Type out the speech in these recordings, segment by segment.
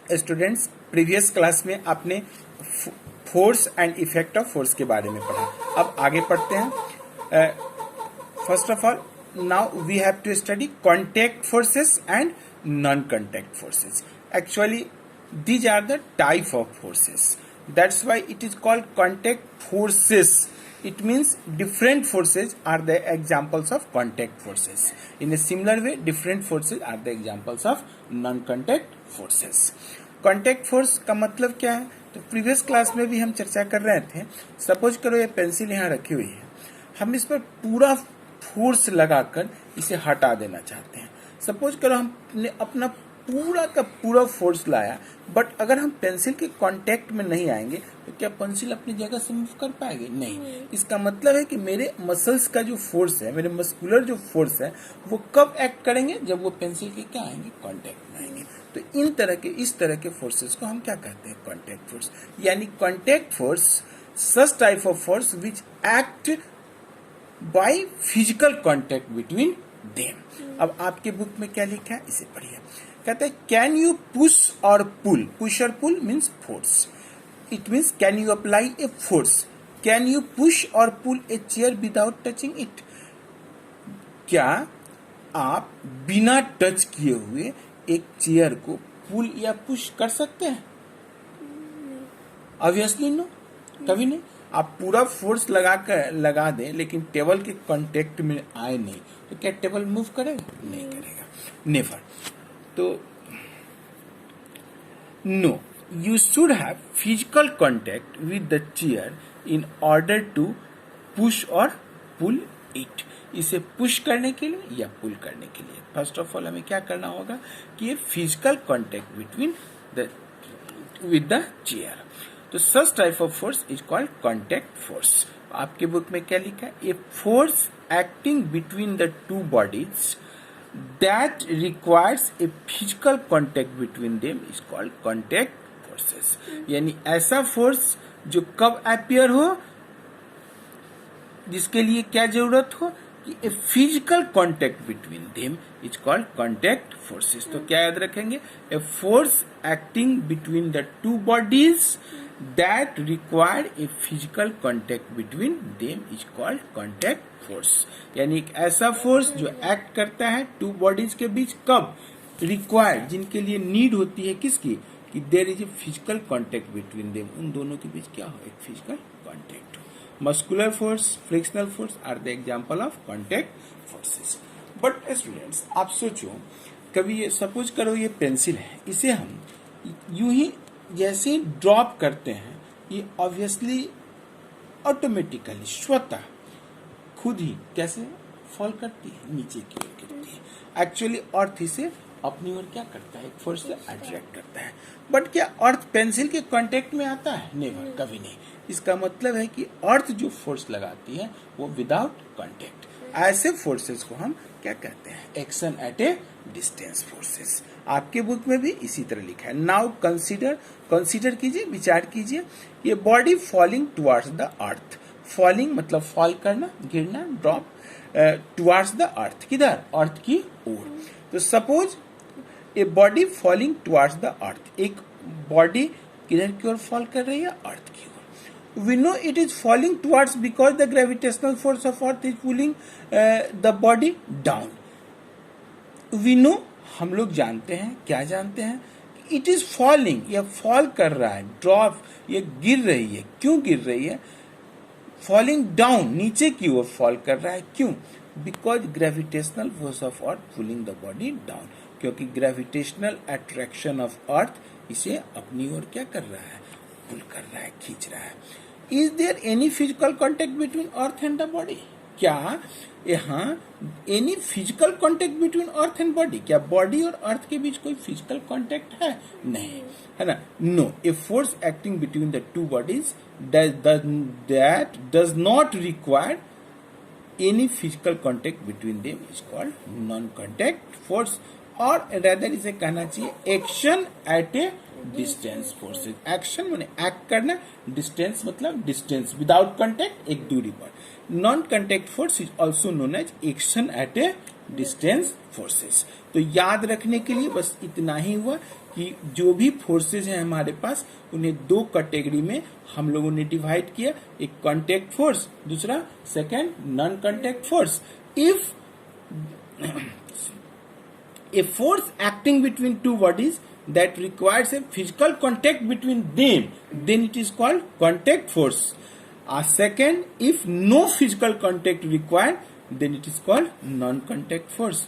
Students, previous class में आपने force and effect of force के बारे में पढ़ा। अब आगे पढ़ते हैं। First of all, now we have to study contact forces and non contact forces. Actually these are the type of forces, that's why it is called contact forces. It means different forces are the examples of contact forces. In a similar way, different forces are the examples of non contact forces. Contact force का मतलब क्या है? तो previous class में भी हम चर्चा कर रहे थे। सपोज करो ये पेंसिल यहाँ रखी हुई है, हम इस पर पूरा फोर्स लगाकर इसे हटा देना चाहते हैं। सपोज करो हमने अपना पूरा का पूरा फोर्स लाया, बट अगर हम पेंसिल के कांटेक्ट में नहीं आएंगे तो क्या पेंसिल अपनी जगह से मूव कर पाएगी? नहीं। इसका मतलब है कि मेरे मसल्स का जो फोर्स है, मेरे मस्कुलर जो फोर्स है, वो कब एक्ट करेंगे? जब वो पेंसिल के क्या आएंगे? कांटेक्ट में आएंगे। तो इस तरह के फोर्सेस को हम क्या कहते हैं? Contact force. यानी contact force such type of force which act by physical contact between them. अब आपके बुक में क्या लिखा है, इसे पढ़िए। कहते हैं कैन यू पुश और पुल। पुश और pull means force. It means can you apply a force. Can you push और pull a chair without touching it. क्या आप बिना टच किए हुए एक चेयर को पुल या पुश कर सकते हैं? ऑब्वियसली नो, कभी नहीं। आप पूरा फोर्स लगा दें लेकिन टेबल के कांटेक्ट में आए नहीं, तो क्या टेबल मूव करेगा? नहीं करेगा, नेवर। तो no, you should have physical contact with the chair in order to push और पुल इट। इसे पुश करने के लिए या पुल करने के लिए फर्स्ट ऑफ ऑल हमें क्या करना होगा कि ये physical contact between the with the chair. तो such type of force is called contact force. आपके बुक में क्या लिखा है? A force acting between the two bodies that requires a physical contact between them is called contact forces. यानी ऐसा force जो कब अपियर हो, जिसके लिए क्या जरूरत हो कि ए physical contact between them is called contact forces. तो क्या याद रखेंगे? ए force acting between the two bodies that require a physical contact between them is called contact force. यानी एक ऐसा फोर्स जो एक्ट करता है टू बॉडीज के बीच, कब? रिक्वायर्ड, जिनके लिए नीड होती है किसकी? कि there is a physical contact between them. उन दोनों के बीच क्या हो? एक फिजिकल कांटेक्ट हो। Muscular force, frictional force are the example of contact forces. But students, आप सोचो, कभी ये सपोज करो ये पेंसिल है, इसे हम यूं ही जैसे ही ड्रॉप करते हैं, ये ऑब्वियसली ऑटोमेटिकली स्वतः खुद ही कैसे फॉल करती है? नीचे की ओर गिरती है। एक्चुअली अर्थ इसे अपनी ओर क्या करता है? एक फोर्स से अट्रैक्ट करता है। बट क्या अर्थ पेंसिल के कांटेक्ट में आता है? नेवर, कभी नहीं। इसका मतलब है कि अर्थ जो फोर्स लगाती है वो विदाउट कांटेक्ट। ऐसे फोर्सेस को हम क्या कहते हैं? Action at a distance forces. आपके बुक में भी इसी तरह लिखा है। नाउ कंसीडर कीजिए, विचार कीजिए, ये body falling towards the earth. Falling मतलब फॉल करना, गिरना, ड्रॉप, टुवर्ड्स द अर्थ। किधर? अर्थ की ओर। तो suppose a body falling towards the earth. एक बॉडी किधर की ओर फॉल कर रही है? अर्थ की ओर। We know it is falling towards because the gravitational force of Earth is pulling the body down. We know, हम लोग जानते हैं, क्या जानते हैं? इट इज फॉलिंग, यह फॉल कर रहा है, ड्रॉप, ये गिर रही है। क्यों गिर रही है? फॉलिंग डाउन, नीचे की ओर फॉल कर रहा है। क्यों? Because gravitational force of earth pulling the body down. क्योंकि ग्रेविटेशनल अट्रैक्शन ऑफ अर्थ इसे अपनी ओर क्या कर रहा है? पुल कर रहा है, खींच रहा है। Is there any physical contact between earth and the body? क्या यहाँ any physical contact between earth and body? क्या बॉडी और अर्थ के बीच कोई फिजिकल कॉन्टेक्ट है? नहीं, है ना? No, a force acting between the two bodies that does not require any physical contact between them is called non-contact force, और rather इसे कहना चाहिए action at a distance forces। action माने act करना, distance मतलब distance without contact, एक दूरी पर। non-contact force is also known as action at a distance forces. तो याद रखने के लिए बस इतना ही हुआ कि जो भी फोर्सेस हैं हमारे पास उन्हें दो कैटेगरी में हम लोगों ने डिवाइड किया, एक कांटेक्ट फोर्स, दूसरा second non contact force. If a force acting between two bodies that requires a physical contact between them, then it is called contact force. Second, if no physical contact required, then it is called non-contact force.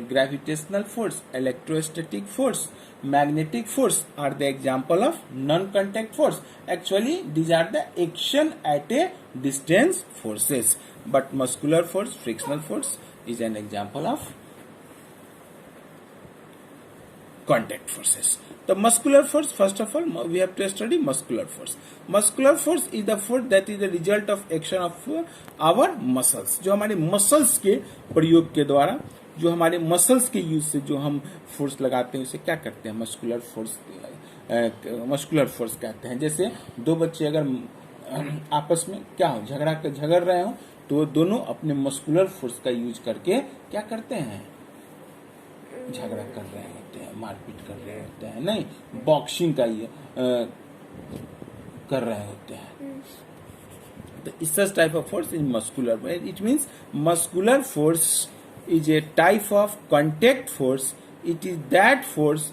Gravitational force, electrostatic force, magnetic force are the example of non-contact force. Actually, these are the action at a distance forces. But muscular force, frictional force is an example of contact forces. The muscular force, first of all, we have to study muscular force. Muscular force is the force that is the result of action of our muscles. जो हमारे muscles के प्रयोग के द्वारा, जो हमारे muscles के use से जो हम फोर्स लगाते हैं उसे क्या करते हैं? मस्कुलर फोर्स, मस्कुलर फोर्स कहते हैं। जैसे दो बच्चे अगर आपस में क्या हो झगड़ रहे हो तो दोनों अपने मस्कुलर फोर्स का यूज करके क्या करते हैं? झगड़ा कर रहे होते हैं, मारपीट कर रहे होते हैं, नहीं बॉक्सिंग का ये कर रहे होते हैं। तो इस type of force is muscular. It means muscular force is a type of contact force. It is that force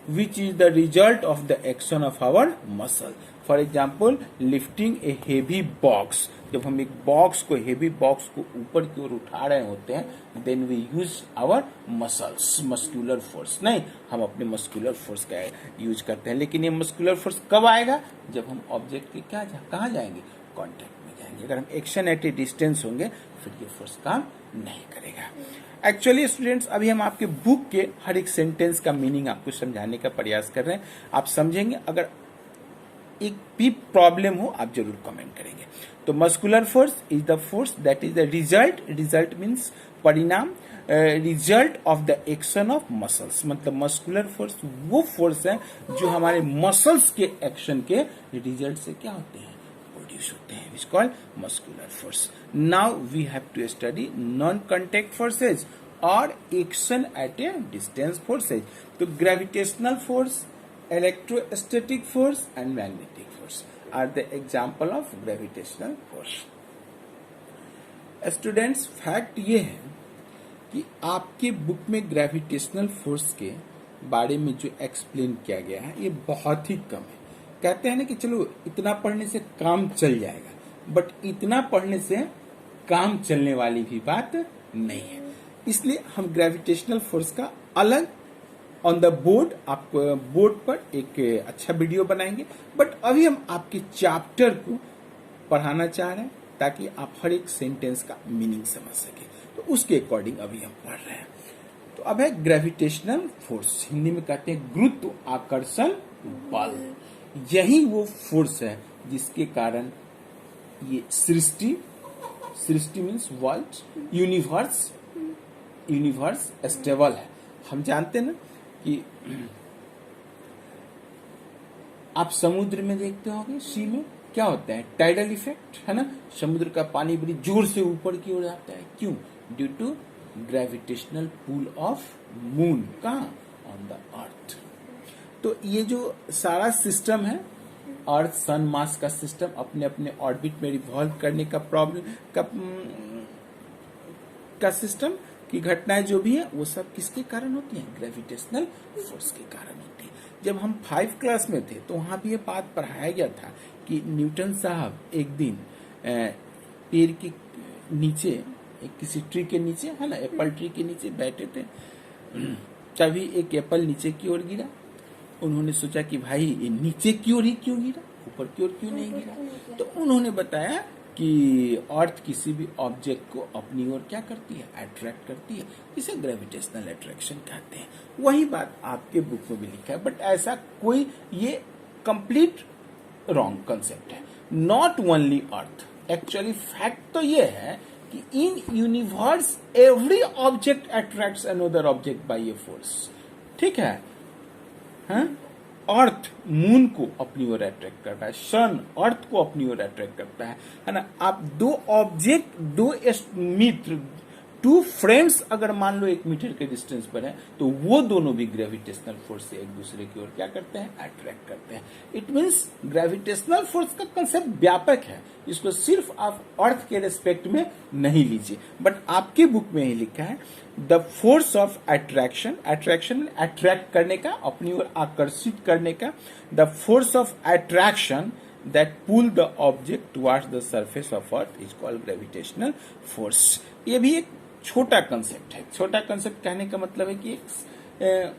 which is the result of the action of our muscle. For example, lifting a heavy box. जब हम एक box को, heavy box को ऊपर की ओर उठा रहे होते हैं, then we use our muscles, muscular force. नहीं, हम अपने मस्कुलर फोर्स का यूज करते हैं। लेकिन ये मस्कुलर फोर्स कब आएगा? जब हम ऑब्जेक्ट के कहाँ जाएंगे? कॉन्टेक्ट में जाएंगे। अगर हम एक्शन एट ए डिस्टेंस होंगे फिर ये फोर्स काम नहीं करेगा। एक्चुअली स्टूडेंट्स, अभी हम आपके बुक के हर एक सेंटेंस का मीनिंग आपको समझाने का प्रयास कर रहे हैं। आप समझेंगे। अगर एक भी प्रॉब्लम हो आप जरूर कमेंट करेंगे। तो muscular force is the force that is the result means परिणाम, result of the action of muscles. मतलब मस्कुलर फोर्स वो फोर्स है जो हमारे मसल्स के एक्शन के रिजल्ट से क्या होते हैं? प्रोड्यूस होते हैं। It's called muscular force. Now we have to study non contact forces और action at a distance forces. तो gravitational force, electrostatic force and magnetic force are the example of gravitational force. Students, fact ये है कि आपके book में gravitational force के बारे में जो एक्सप्लेन किया गया है ये बहुत ही कम है। कहते हैं ना कि चलो इतना पढ़ने से काम चल जाएगा, बट इतना पढ़ने से काम चलने वाली भी बात नहीं है। इसलिए हम ग्रेविटेशनल फोर्स का अलग ऑन द बोर्ड, आप बोर्ड पर एक अच्छा वीडियो बनाएंगे। बट अभी हम आपके चैप्टर को पढ़ाना चाह रहे हैं ताकि आप हर एक सेंटेंस का मीनिंग समझ सके। तो उसके अकॉर्डिंग अभी हम पढ़ रहे हैं। तो अब है ग्रेविटेशनल फोर्स, हिंदी में कहते हैं गुरुत्व आकर्षण बल। यही वो फोर्स है जिसके कारण ये सृष्टि मीन्स वर्ल्ड, यूनिवर्स स्टेबल है। हम जानते हैं ना कि आप समुद्र में देखते होंगे, सी में क्या होता है? टाइडल इफेक्ट, है ना। समुद्र का पानी बड़ी जोर से ऊपर की ओर जाता है। क्यों? Due to gravitational pull of moon. कहाँ? On the earth. तो ये जो सारा सिस्टम है, अर्थ सन मास का सिस्टम अपने अपने ऑर्बिट में रिवॉल्व करने का का सिस्टम की घटनाएं जो भी है वो सब किसके कारण होती हैं? ग्रेविटेशनल फोर्स के कारण होती है। जब हम 5 क्लास में थे तो वहां भी ये बात पढ़ाया गया था कि न्यूटन साहब एक दिन पेड़ के नीचे, किसी ट्री के नीचे, है ना, एप्पल ट्री के नीचे बैठे थे। तभी एक एप्पल नीचे की ओर गिरा। उन्होंने सोचा कि भाई ये नीचे की ओर ही क्यों गिरा, ऊपर की ओर क्यों नहीं गिरा? तो उन्होंने बताया कि अर्थ किसी भी ऑब्जेक्ट को अपनी ओर क्या करती है? अट्रैक्ट करती है। इसे ग्रेविटेशनल अट्रैक्शन कहते हैं। वही बात आपके बुक में भी लिखा है, बट ऐसा कोई ये कंप्लीट रॉन्ग कंसेप्ट है। Not only earth, actually fact तो ये है कि in universe every object attracts another object by a force. ठीक है, हाँ? अर्थ मून को अपनी ओर अट्रैक्ट करता है, सन अर्थ को अपनी ओर अट्रैक्ट करता है ना। आप दो ऑब्जेक्ट, दो मित्र टू फ्रेंड्स अगर मान लो 1 मीटर के डिस्टेंस पर है तो वो दोनों भी ग्रेविटेशनल फोर्स से एक दूसरे की ओर क्या करते हैं, अट्रैक्ट करते हैं। इट मींस ग्रेविटेशनल फोर्स का कंसेप्ट व्यापक है, इसको सिर्फ आप अर्थ के रेस्पेक्ट में नहीं लीजिए। बट आपकी बुक में ही लिखा है the force of attraction, attraction attract करने का, अपनी ओर आकर्षित करने का, the force of attraction that pull the object towards the surface of earth is called gravitational force। ये भी एक छोटा कंसेप्ट है। छोटा कंसेप्ट कहने का मतलब है कि एक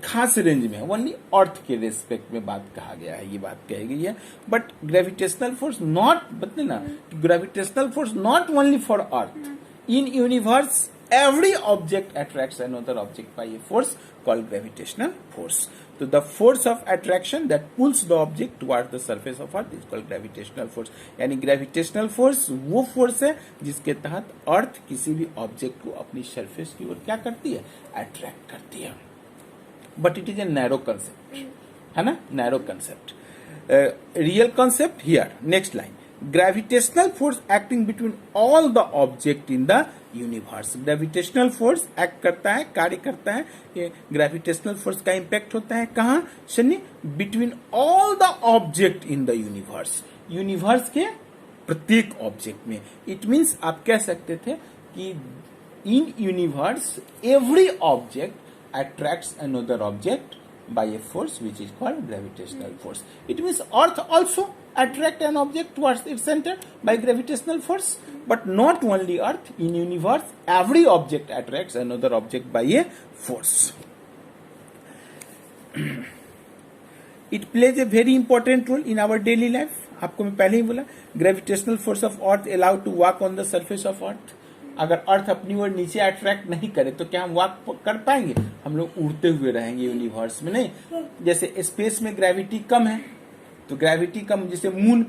खास रेंज में है, ओनली अर्थ के रेस्पेक्ट में बात कहा गया है, ये बात कही गई है। बट ग्रेविटेशनल फोर्स नॉट, बतले ना, gravitational force not only for earth, in universe every object attracts another object by a force called gravitational force। So the force of attraction that pulls the object towards the surface of earth is called gravitational force। यानी gravitational force वो force है जिसके तहत अर्थ किसी भी object को अपनी surface की ओर क्या करती है, अट्रैक्ट करती है। But it is a narrow concept, है ना, narrow concept. Real concept here, next line, gravitational force acting between all the object in the universe. Gravitational force act करता है, कार्य करता है, ग्रेविटेशनल फोर्स का इंपैक्ट होता है कहाँ Shani, between all the object in the universe, universe के प्रत्येक ऑब्जेक्ट में। इट मींस आप कह सकते थे कि in universe every object attracts another object by a force which is called gravitational force। It means earth also attract an object towards its center by gravitational force, but not only earth, in universe every object attracts another object by a force। It plays a very important role in our daily life। आपको मैं पहले ही बोला, gravitational force of earth allow to walk on the surface of earth। अगर अर्थ अपनी ओर नीचे attract नहीं करे तो क्या हम वॉक कर पाएंगे, हम लोग उड़ते हुए रहेंगे यूनिवर्स में, नहीं। जैसे स्पेस में ग्रेविटी कम है तो ग्रेविटी कम, जैसे मून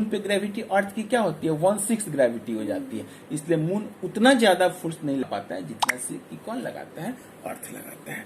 पे ग्रेविटी अर्थ की क्या होती है, 1/6 ग्रेविटी हो जाती है, इसलिए मून उतना ज्यादा फोर्स नहीं लगा पाता है जितना से कि कौन लगाता है, अर्थ लगाता है।